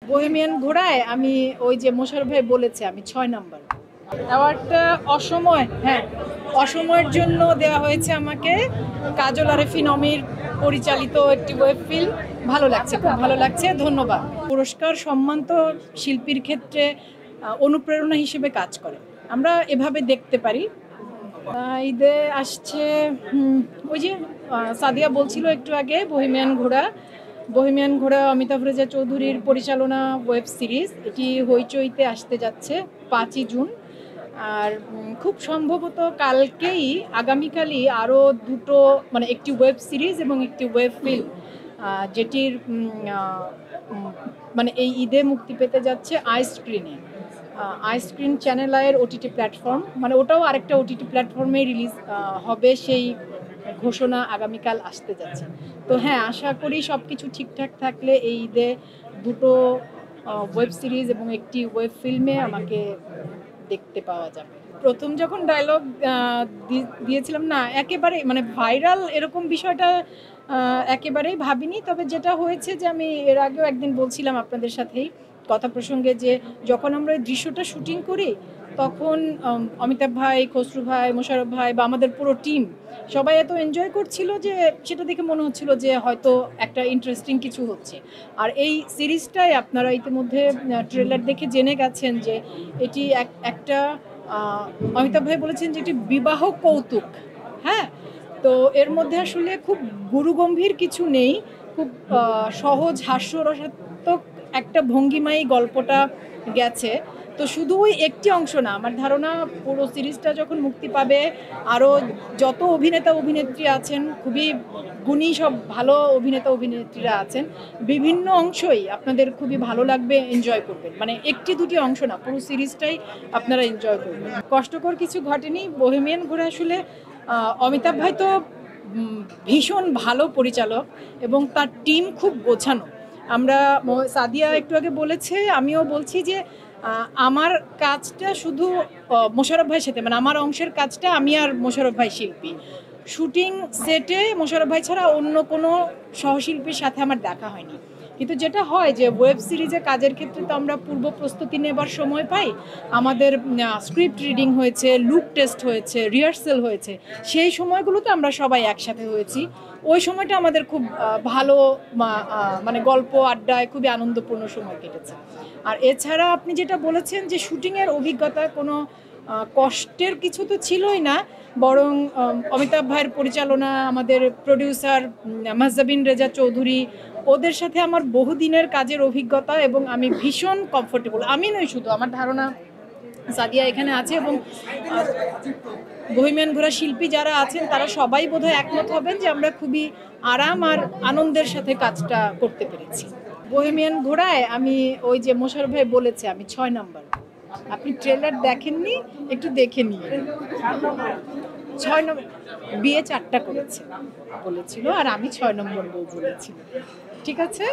Bohemian ঘোড়ায় আমি ওই যে মোশাররফ ভাই বলেছে আমি ৬ নাম্বার। অ্যাওয়ার্ডটা অসময়ের জন্য দেওয়া হয়েছে আমাকে। কাজল আরেফিন অমির পরিচালিত একটি ওয়েব ফিল্ম। ভালো লাগছে, খুব ভালো লাগছে, ধন্যবাদ। পুরস্কার সম্মান তো শিল্পীর ক্ষেত্রে অনুপ্রেরণা হিসেবে কাজ করে, আমরা এভাবে দেখতে পারি। ঈদে আসছে ওই যে সাদিয়া বলছিল একটু আগে বহেমিয়ান ঘোড়া অমিতাভ রেজা চৌধুরীর পরিচালনা ওয়েব সিরিজ, এটি হইচইতে আসতে যাচ্ছে 5ই জুন। আর খুব সম্ভবত আগামীকালই আরও দুটো, মানে একটি ওয়েব সিরিজ এবং একটি ওয়েব ফিল্ম, যেটির মানে এই ঈদে মুক্তি পেতে যাচ্ছে আইস্ক্রিন চ্যানেল আয়ের ওটিটি প্ল্যাটফর্ম, মানে ওটাও আরেকটা ওটিটি প্ল্যাটফর্মে রিলিজ হবে, সেই ঘোষণা আগামীকাল আসতে যাচ্ছে। তো হ্যাঁ, আশা করি সব কিছু ঠিকঠাক থাকলে এই ঈদে দুটো ওয়েব সিরিজ এবং একটি ওয়েব ফিল্মে আমাকে দেখতে পাওয়া যাবে। প্রথম যখন ডায়লগ দিয়েছিলাম না, একেবারে মানে ভাইরাল এরকম বিষয়টা একেবারেই ভাবিনি। তবে যেটা হয়েছে যে আমি এর আগেও একদিন বলছিলাম আপনাদের সাথেই কথা প্রসঙ্গে, যে যখন আমরা এই দৃশ্যটা শুটিং করি তখন অমিতাভ ভাই, খসরু ভাই, মোশাররফ ভাই বা আমাদের পুরো টিম সবাই এত এনজয় করছিল যে সেটা দেখে মনে হচ্ছিল যে হয়তো একটা ইন্টারেস্টিং কিছু হচ্ছে। আর এই সিরিজটাই আপনারা ইতিমধ্যে ট্রেলার দেখে জেনে গেছেন যে এটি একটা অমিতাভ ভাই বলেছেন যে এটি বিবাহ কৌতুক। হ্যাঁ, তো এর মধ্যে আসলে খুব গুরুগম্ভীর কিছু নেই, খুব সহজ হাস্যরসাত্মক একটা ভঙ্গিমাই গল্পটা গেছে। তো শুধু ওই একটি অংশ না, আমার ধারণা পুরো সিরিজটা যখন মুক্তি পাবে আরও যত অভিনেতা অভিনেত্রী আছেন, খুবই গুণী সব ভালো অভিনেতা অভিনেত্রীরা আছেন, বিভিন্ন অংশই আপনাদের খুবই ভালো লাগবে, এনজয় করবেন। মানে একটি দুটি অংশ না, পুরো সিরিজটাই আপনারা এনজয় করবেন। কষ্টকর কিছু ঘটেনি। বহেমিয়ান ঘোড়া আসলে অমিতাভ ভাই তো ভীষণ ভালো পরিচালক এবং তার টিম খুব গোছানো। আমরা সাদিয়া একটু আগে বলেছে, আমিও বলছি যে আমার কাজটা শুধু মোশাররফ ভাইয়ের সাথে, মানে আমার অংশের কাজটা আমি আর মোশাররফ ভাই শিল্পী। শুটিং সেটে মোশাররফ ভাই ছাড়া অন্য কোনো সহশিল্পীর সাথে আমার দেখা হয়নি। কিন্তু যেটা হয় যে ওয়েব সিরিজে কাজের ক্ষেত্রে তো আমরা পূর্ব প্রস্তুতি নেবার সময় পাই, আমাদের স্ক্রিপ্ট রিডিং হয়েছে, লুক টেস্ট হয়েছে, রিহার্সেল হয়েছে, সেই সময়গুলোতে আমরা সবাই একসাথে হয়েছি। ওই সময়টা আমাদের খুব ভালো, মানে গল্প আড্ডায় খুবই আনন্দপূর্ণ সময় কেটেছে। আর এছাড়া আপনি যেটা বলেছেন যে শুটিংয়ের অভিজ্ঞতা কোনো কষ্টের কিছু তো ছিলই না, বরং অমিতাভ ভাইয়ের পরিচালনা, আমাদের প্রডিউসার মাহজাবিন রেজা চৌধুরী, ওদের সাথে আমার বহুদিনের কাজের অভিজ্ঞতা এবং আমি ভীষণ কমফোর্টেবল। আমি নই শুধু, আমার ধারণা সাদিয়া এখানে আছে এবং বহেমিয়ান ঘোড়া শিল্পী যারা আছেন তারা সবাই বোধহয় একমত হবেন যে আমরা খুবই আরাম আর আনন্দের সাথে কাজটা করতে পেরেছি। বহেমিয়ান ঘোড়ায় আমি ওই যে মোশাররফ ভাই বলেছে আমি 6 নাম্বার। আপনি ট্রেলার দেখেননি, একটু দেখে নিয়ে। 6 নম্বর বিয়ে 4টা করেছে বলেছিল, আর আমি 6 নম্বর বউ বলেছি। ঠিক আছে।